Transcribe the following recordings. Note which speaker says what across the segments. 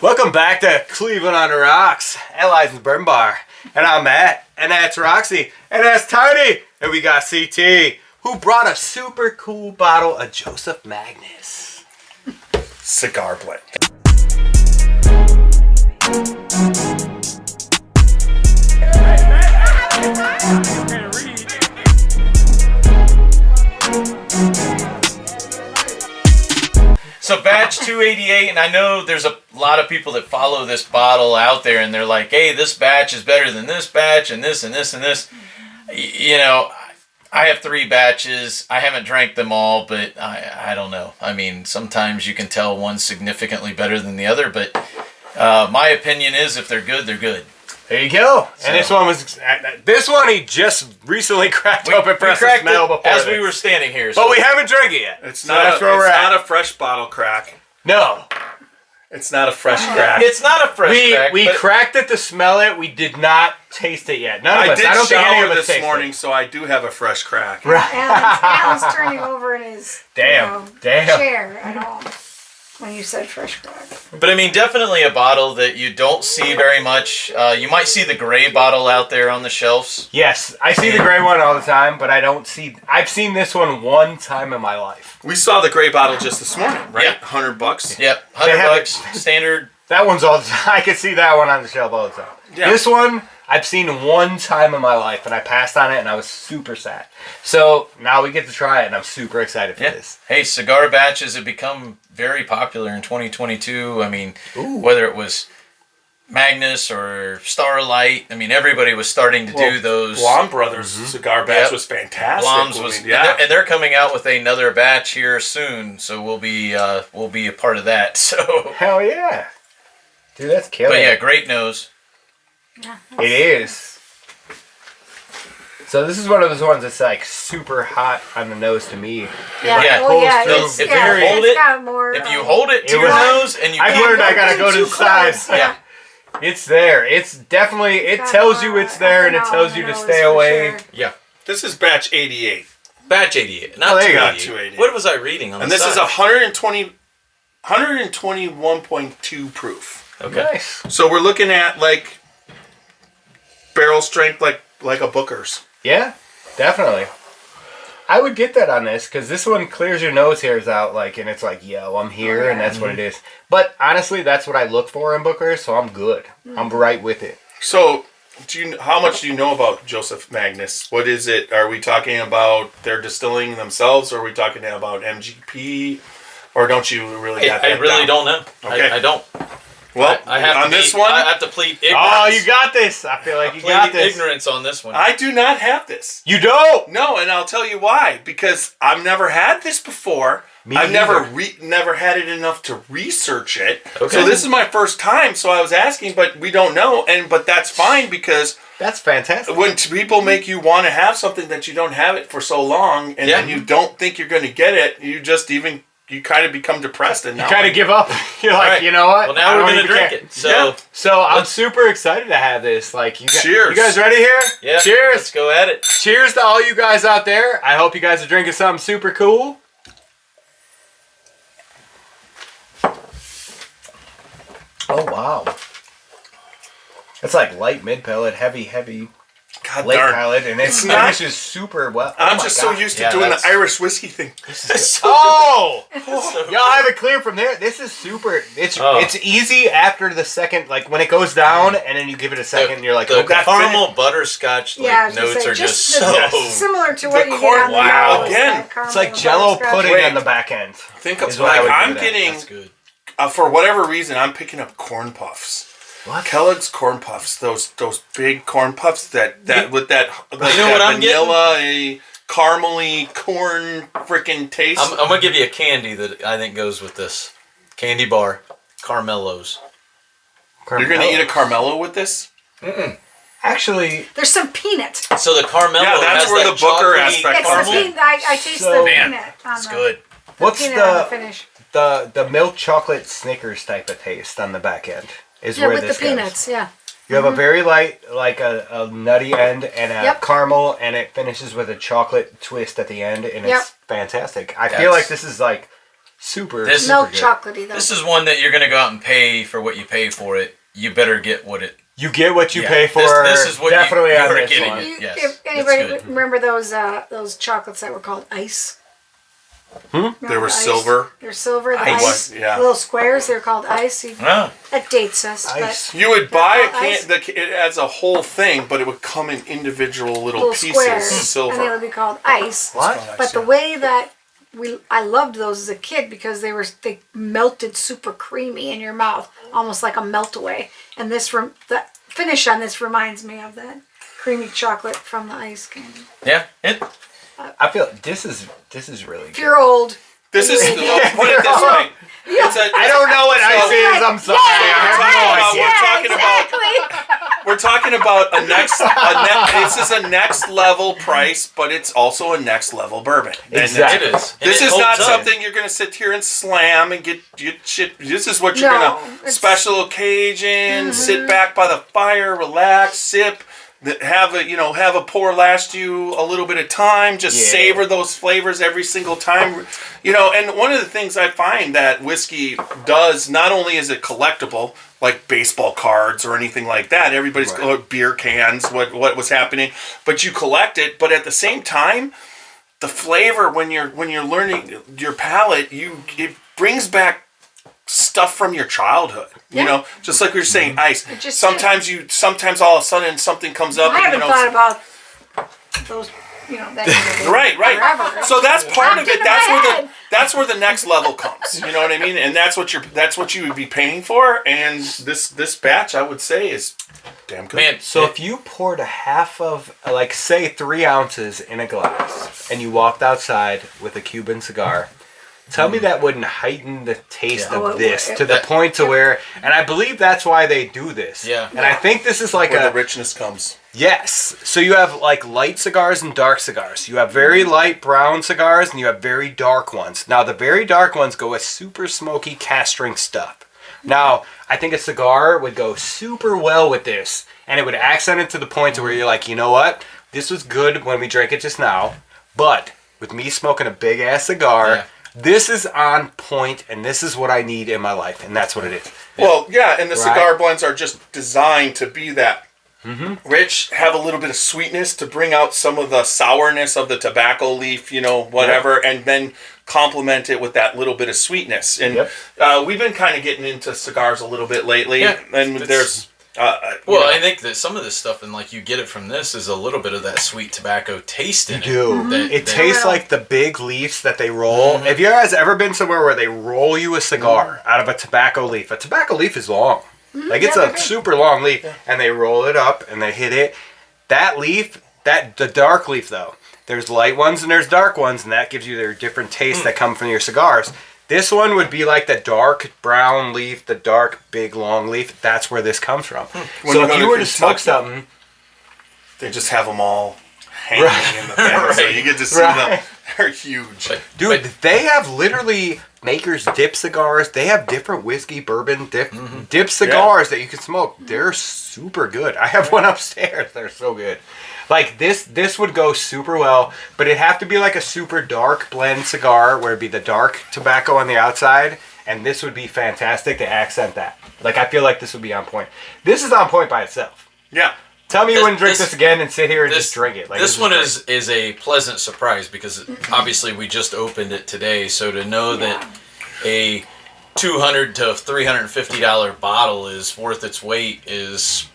Speaker 1: Welcome back to Cleveland on the Rocks, Allies in the Bourbon Bar. And I'm Matt, and that's Roxy, and that's Tony, and we got CT, who brought a super cool bottle of Joseph Magnus
Speaker 2: Cigar Blend.
Speaker 3: So batch 288, and I know there's a lot of people that follow this bottle out there, and they're like, hey, this batch is better than this batch, and this, and this, and this. You know, I have 3 batches. I haven't drank them all, but I don't know. I mean, sometimes you can tell one's significantly better than the other, but my opinion is if they're good, they're good.
Speaker 1: There you go.
Speaker 3: So,
Speaker 1: and this one he just recently cracked open for us to smell before
Speaker 3: as
Speaker 1: this.
Speaker 3: we were standing here.
Speaker 1: But we haven't drank it yet.
Speaker 2: It's not a fresh bottle crack.
Speaker 1: No.
Speaker 2: It's not a fresh crack.
Speaker 3: It's not a fresh crack.
Speaker 1: We cracked it to smell it. We did not taste it yet. None of us. I don't think any of us
Speaker 2: this morning, so I do have a fresh crack.
Speaker 1: Right.
Speaker 4: Alan's turning over in his
Speaker 1: damn.
Speaker 4: chair at all when you said fresh crack.
Speaker 3: But I mean, definitely a bottle that you don't see very much. You might see the gray bottle out there on the shelves.
Speaker 1: Yes, I see the gray one all the time, but I don't see. I've seen this one one time in my life.
Speaker 2: We saw the gray bottle just this morning, right?
Speaker 3: Yeah.
Speaker 2: $100.
Speaker 3: Yep, $100 standard.
Speaker 1: That one's all the time. I can see that one on the shelf all the time.
Speaker 2: Yeah.
Speaker 1: This one I've seen one time in my life, and I passed on it, and I was super sad. So now we get to try it, and I'm super excited for this.
Speaker 3: Hey, cigar batches have become very popular in 2022. I mean, whether it was Magnus or Starlight, I mean, everybody was starting to do those.
Speaker 2: Blom Brothers cigar batch was fantastic.
Speaker 3: Blom's was, and they're coming out with another batch here soon, so we'll be a part of that. So
Speaker 1: hell yeah, dude, that's killer.
Speaker 3: But yeah, great nose.
Speaker 4: Yeah,
Speaker 1: it is. So this is one of those ones that's like super hot on the nose to me.
Speaker 4: Yeah,
Speaker 3: Yeah.
Speaker 4: well, yeah,
Speaker 3: If
Speaker 4: it's,
Speaker 3: you
Speaker 4: yeah,
Speaker 3: hold
Speaker 4: it's
Speaker 3: it-
Speaker 4: got more.
Speaker 3: If you hold it to
Speaker 1: It
Speaker 3: your
Speaker 1: was-
Speaker 3: nose and you
Speaker 1: I've
Speaker 3: can't
Speaker 1: learned I gotta go to the side.
Speaker 3: Yeah.
Speaker 1: It's there. It's definitely. It
Speaker 4: got
Speaker 1: tells you
Speaker 4: more
Speaker 1: it's there, and it
Speaker 4: ethanol
Speaker 1: tells
Speaker 4: in
Speaker 1: you
Speaker 4: the
Speaker 1: to
Speaker 4: nose
Speaker 1: stay
Speaker 4: for
Speaker 1: away.
Speaker 4: sure.
Speaker 3: Yeah.
Speaker 2: This is batch 88.
Speaker 3: Batch 88, not
Speaker 1: Oh, there you go.
Speaker 3: 288. What was I reading on
Speaker 2: And
Speaker 3: the
Speaker 2: this is
Speaker 3: side?
Speaker 2: 121.2 proof.
Speaker 3: Okay.
Speaker 1: Nice.
Speaker 2: So we're looking at like barrel strength like a Booker's.
Speaker 1: Yeah, definitely. I would get that on this because this one clears your nose hairs out, like, and it's like, yo, I'm here, and that's what it is. But honestly, that's what I look for in Booker, so I'm good. I'm right with it.
Speaker 2: So, how much do you know about Joseph Magnus? What is it? Are we talking about their distilling themselves, or are we talking about MGP, or don't you really got that
Speaker 3: I really
Speaker 2: down?
Speaker 3: don't know.
Speaker 2: Okay.
Speaker 3: I don't.
Speaker 2: Well,
Speaker 3: I have
Speaker 2: on
Speaker 3: to
Speaker 2: this
Speaker 3: be,
Speaker 2: one,
Speaker 3: I have to plead ignorance.
Speaker 1: Oh, you got this. I feel like you
Speaker 3: plead
Speaker 1: got this.
Speaker 3: ignorance on this one.
Speaker 2: I do not have this.
Speaker 1: You don't?
Speaker 2: No, and I'll tell you why. Because I've never had this before.
Speaker 1: Me
Speaker 2: I've
Speaker 1: neither.
Speaker 2: never had it enough to research it.
Speaker 3: Okay.
Speaker 2: So this is my first time. So I was asking, but we don't know, but that's fine because
Speaker 1: That's fantastic.
Speaker 2: when people make you want to have something that you don't have it for so long, and then you don't think you're going to get it, you kind of become depressed, and
Speaker 1: You kind of give up. You're like,
Speaker 3: right.
Speaker 1: you know what?
Speaker 3: Well, now
Speaker 1: I
Speaker 3: we're
Speaker 1: don't
Speaker 3: going to
Speaker 1: even
Speaker 3: drink
Speaker 1: care.
Speaker 3: it. So,
Speaker 2: Yeah.
Speaker 1: So I'm super excited to have this. Like,
Speaker 2: Cheers.
Speaker 1: You guys ready here?
Speaker 3: yeah,
Speaker 1: Cheers.
Speaker 3: let's go at it.
Speaker 1: Cheers to all you guys out there. I hope you guys are drinking something super cool. Oh, wow. It's like light mid pellet, heavy
Speaker 2: God
Speaker 1: late
Speaker 2: darn.
Speaker 1: pellet, and it's
Speaker 2: not-
Speaker 1: finishes super well.
Speaker 2: I'm
Speaker 1: Oh my
Speaker 2: just
Speaker 1: God.
Speaker 2: so used to
Speaker 3: Yeah,
Speaker 2: doing the
Speaker 3: that's-
Speaker 2: Irish whiskey thing.
Speaker 1: Oh!
Speaker 3: So
Speaker 1: Y'all have it clear from there. This is super. It's
Speaker 3: Oh.
Speaker 1: it's easy after the second, like when it goes down, and then you give it a second, and you're like,
Speaker 3: the
Speaker 1: oh, that
Speaker 3: caramel butterscotch
Speaker 4: Yeah, I was gonna
Speaker 3: notes
Speaker 4: say,
Speaker 3: are just
Speaker 4: the-
Speaker 3: so.
Speaker 4: similar to what you
Speaker 2: corn-
Speaker 4: get on the
Speaker 2: wow.
Speaker 4: nose,
Speaker 2: Again,
Speaker 4: that caramel
Speaker 1: It's like
Speaker 4: and
Speaker 1: Jello
Speaker 4: butterscotch.
Speaker 1: pudding
Speaker 2: Wait.
Speaker 1: on the back end.
Speaker 2: Think
Speaker 1: Is
Speaker 2: of
Speaker 1: what I
Speaker 2: like
Speaker 1: would
Speaker 2: I'm
Speaker 1: give that.
Speaker 2: getting
Speaker 3: That's good.
Speaker 2: for whatever reason I'm picking up corn puffs.
Speaker 1: What?
Speaker 2: Kellogg's corn puffs, those big corn puffs that with that like
Speaker 3: You know
Speaker 2: that
Speaker 3: what I'm
Speaker 2: vanilla caramely corn freaking taste.
Speaker 3: I'm gonna give you a candy that I think goes with this candy bar, Carmelos.
Speaker 2: You're gonna eat a Carmelo with this?
Speaker 1: Actually,
Speaker 4: There's some peanut.
Speaker 3: So the Carmelo
Speaker 2: Yeah, that's
Speaker 3: has
Speaker 2: where
Speaker 3: that
Speaker 2: the Booker
Speaker 3: chocolatey
Speaker 2: aspect
Speaker 4: It's
Speaker 2: comes
Speaker 4: the
Speaker 2: in.
Speaker 4: peanut. I taste
Speaker 1: So-
Speaker 4: the
Speaker 1: Man,
Speaker 4: peanut on
Speaker 3: It's
Speaker 4: the,
Speaker 3: good.
Speaker 1: what's
Speaker 4: peanut on the
Speaker 1: the
Speaker 4: finish.
Speaker 1: the milk chocolate Snickers type of taste on the back end? Is
Speaker 4: Yeah,
Speaker 1: where
Speaker 4: with the
Speaker 1: this goes.
Speaker 4: peanuts. Yeah.
Speaker 1: You have a very light, like a nutty end and a
Speaker 4: Yep.
Speaker 1: caramel, and it finishes with a chocolate twist at the end, and
Speaker 4: Yep.
Speaker 1: it's fantastic. I feel
Speaker 3: That's-
Speaker 1: like this is like super.
Speaker 3: This-
Speaker 4: Milk
Speaker 1: good.
Speaker 4: chocolatey though.
Speaker 3: This is one that you're going to go out and pay for what you pay for it. You better get what it.
Speaker 1: You get what you
Speaker 3: Yeah,
Speaker 1: pay for.
Speaker 3: this is what
Speaker 1: definitely
Speaker 3: you
Speaker 1: on
Speaker 3: are
Speaker 1: this
Speaker 3: getting
Speaker 1: one.
Speaker 3: it. Yes,
Speaker 4: If
Speaker 3: it's
Speaker 4: anybody
Speaker 3: good.
Speaker 4: remember those chocolates that were called ice?
Speaker 2: They were
Speaker 4: Ice?
Speaker 2: silver.
Speaker 4: They're silver. The
Speaker 2: Ice.
Speaker 4: ice.
Speaker 2: Yeah.
Speaker 4: Little squares. They're called ice.
Speaker 3: Ah,
Speaker 4: That dates us.
Speaker 1: Ice.
Speaker 2: You would buy a
Speaker 4: Ice.
Speaker 2: it as a whole thing, but it would come in individual
Speaker 4: But
Speaker 2: little
Speaker 4: little
Speaker 2: pieces,
Speaker 4: squares,
Speaker 2: silver.
Speaker 4: and they would be called ice.
Speaker 1: What?
Speaker 4: But the way that I loved those as a kid because they melted super creamy in your mouth, almost like a melt away. And the finish on this reminds me of that creamy chocolate from the ice candy.
Speaker 3: yeah.
Speaker 1: I feel this is really
Speaker 4: If
Speaker 1: good.
Speaker 4: you're old,
Speaker 2: This is put it this way.
Speaker 1: I don't know what ice is. I'm sorry.
Speaker 2: We're talking about this is a next level price, but it's also a next level bourbon. And
Speaker 1: Exactly.
Speaker 3: It is. And
Speaker 2: This
Speaker 3: it
Speaker 2: is not
Speaker 3: holds up.
Speaker 2: something you're gonna sit here and slam and get shit. This is what you're
Speaker 4: No,
Speaker 2: gonna
Speaker 4: it's-
Speaker 2: special occasion, sit back by the fire, relax, sip. Have a pour last you a little bit of time. Just
Speaker 1: Yeah.
Speaker 2: savor those flavors every single time. And one of the things I find that whiskey does, not only is it collectible, like baseball cards or anything like that. Everybody's beer cans, what was happening, but you collect it. But at the same time, the flavor when you're learning your palate, it brings back stuff from your childhood.
Speaker 4: Yeah.
Speaker 2: Just like we were saying, ice.
Speaker 4: just
Speaker 2: Sometimes all of a sudden something comes up.
Speaker 4: I haven't
Speaker 2: and,
Speaker 4: thought about those. That
Speaker 2: Right.
Speaker 4: forever.
Speaker 2: So that's part of it.
Speaker 4: Popped into my
Speaker 2: That's where the next level comes. You know what I mean? And that's what you would be paying for. And this batch, I would say, is damn good.
Speaker 3: Man,
Speaker 1: So if you poured a half of, like, say 3 ounces in a glass, and you walked outside with a Cuban cigar, tell me that wouldn't heighten the taste
Speaker 3: Yeah.
Speaker 1: of
Speaker 4: Oh, it
Speaker 1: this
Speaker 4: would.
Speaker 1: to the point to where, and I believe that's why they do this.
Speaker 3: Yeah.
Speaker 1: And I think this is like
Speaker 2: Where the
Speaker 1: a,
Speaker 2: richness comes.
Speaker 1: yes. So you have like light cigars and dark cigars. You have very light brown cigars and you have very dark ones. Now the very dark ones go with super smoky cast strength stuff. Now, I think a cigar would go super well with this, and it would accent it to the point to where you're like, you know what? This was good when we drank it just now, but with me smoking a big ass cigar,
Speaker 3: Yeah.
Speaker 1: this is on point, and this is what I need in my life, and that's what it is.
Speaker 2: Well, yeah, and the
Speaker 1: Right.
Speaker 2: cigar blends are just designed to be that rich, have a little bit of sweetness to bring out some of the sourness of the tobacco leaf, whatever, and then complement it with that little bit of sweetness. And we've been kind of getting into cigars a little bit lately,
Speaker 3: Yeah,
Speaker 2: and there's...
Speaker 3: I think that some of this stuff, and like you get it from this, is a little bit of that sweet tobacco taste in it.
Speaker 1: It tastes like the big leaves that they roll. Have you guys ever been somewhere where they roll you a cigar out of a tobacco leaf? A tobacco leaf is long. Like it's a super long leaf, and they roll it up and they hit it. That leaf, the dark leaf though, there's light ones and there's dark ones, and that gives you their different tastes that come from your cigars. This one would be like the dark brown leaf, the dark big long leaf. That's where this comes from.
Speaker 2: When
Speaker 1: So
Speaker 2: you
Speaker 1: if
Speaker 2: go
Speaker 1: you
Speaker 2: to
Speaker 1: were to smoke
Speaker 2: Kentucky,
Speaker 1: something,
Speaker 2: they just have them all hanging in the pan, so you get to see them. They're huge.
Speaker 1: dude, they have literally makers dip cigars. They have different whiskey, bourbon, dip cigars that you can smoke. They're super good. I have one upstairs. They're so good. Like this would go super well, but it'd have to be like a super dark blend cigar where it'd be the dark tobacco on the outside, and this would be fantastic to accent that. Like I feel like this would be on point. This is on point by itself.
Speaker 2: Yeah.
Speaker 1: Tell me you wouldn't drink
Speaker 3: this-
Speaker 1: this again and sit here and just drink it. Like
Speaker 3: this one
Speaker 1: great.
Speaker 3: is a pleasant surprise because obviously we just opened it today. So to know that a $200 to $350 bottle is worth its weight is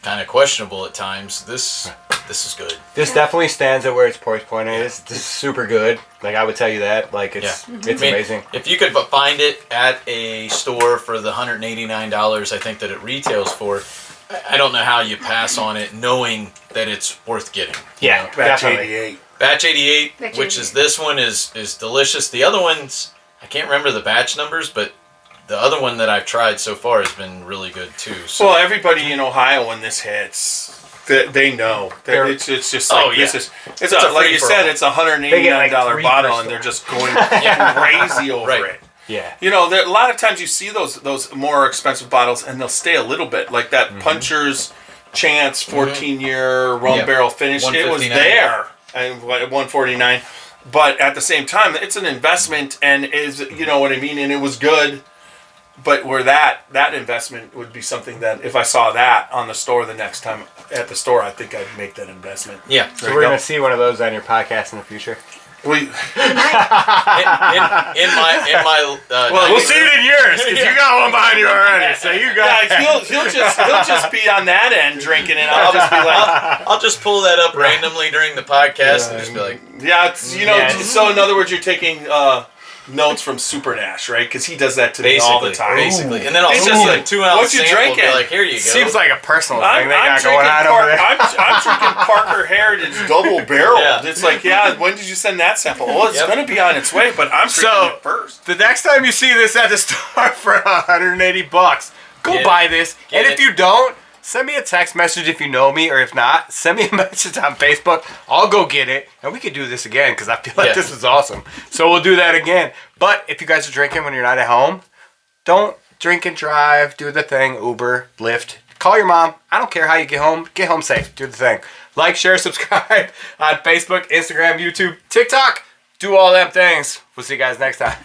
Speaker 3: kind of questionable at times. This is good.
Speaker 1: This definitely stands at where its price point is. This is super good. Like I would tell you that. Like it's amazing.
Speaker 3: If you could find it at a store for the $189 I think that it retails for, I don't know how you pass on it knowing that it's worth getting.
Speaker 1: Yeah,
Speaker 2: Batch
Speaker 1: definitely.
Speaker 2: 88.
Speaker 3: Batch 88,
Speaker 4: Batch
Speaker 3: which
Speaker 4: 88.
Speaker 3: is this one is delicious. The other ones, I can't remember the batch numbers, but the other one that I've tried so far has been really good too. So.
Speaker 2: Well, everybody in Ohio when this hits, they know. It's just like this is. It's
Speaker 3: a
Speaker 2: like you
Speaker 3: free-for-all.
Speaker 2: said, it's a
Speaker 1: They get, like,
Speaker 2: $189
Speaker 1: 3
Speaker 2: bottle,
Speaker 1: per
Speaker 2: and they're
Speaker 1: store.
Speaker 2: just going crazy over
Speaker 3: Right.
Speaker 2: it.
Speaker 1: Yeah.
Speaker 2: A lot of times you see those more expensive bottles, and they'll stay a little bit, like that Puncher's Chance 14-year rum
Speaker 3: Yep.
Speaker 2: barrel finish. It was
Speaker 3: 159.
Speaker 2: there, and $149. But at the same time, it's an investment, and is, you know what I mean? And it was good. But where that investment would be something that if I saw that on the store the next time at the store, I think I'd make that investment.
Speaker 3: Yeah.
Speaker 1: So we're going to see one of those on your podcast in the future.
Speaker 2: We,
Speaker 3: in my
Speaker 1: Well, we'll see it in yours because you got one behind you already. So you got.
Speaker 2: yeah, he'll just be on that end drinking, and I'll just be like,
Speaker 3: I'll just pull that up randomly during the podcast and just be like,
Speaker 2: yeah, it's, you know.
Speaker 1: Yeah.
Speaker 2: So in other words, you're taking notes from Super Nash, right? Because he does that to me all the time.
Speaker 3: Basically. And then I'll
Speaker 2: It's
Speaker 3: send
Speaker 2: just
Speaker 3: you a
Speaker 2: like,
Speaker 3: 2 ounce
Speaker 2: what you
Speaker 3: sample and
Speaker 2: drinking?
Speaker 3: be like, here you go.
Speaker 1: Seems like a personal
Speaker 2: I'm
Speaker 1: thing they got going
Speaker 2: drinking
Speaker 1: on over there.
Speaker 2: I'm drinking Parker Heritage double barreled.
Speaker 3: Yeah.
Speaker 2: It's like, yeah, when did you send that sample? Well, it's going to be on its way, but I'm drinking it first.
Speaker 1: The next time you see this at the store for $180, go
Speaker 3: Get
Speaker 1: buy
Speaker 3: it.
Speaker 1: this.
Speaker 3: Get
Speaker 1: And
Speaker 3: it.
Speaker 1: if you don't, send me a text message if you know me, or if not, send me a message on Facebook. I'll go get it, and we could do this again because I feel like
Speaker 3: Yeah.
Speaker 1: this is awesome. So we'll do that again. But if you guys are drinking when you're not at home, don't drink and drive. Do the thing. Uber, Lyft. Call your mom. I don't care how you get home. Get home safe. Do the thing. Like, share, subscribe on Facebook, Instagram, YouTube, TikTok. Do all them things. We'll see you guys next time.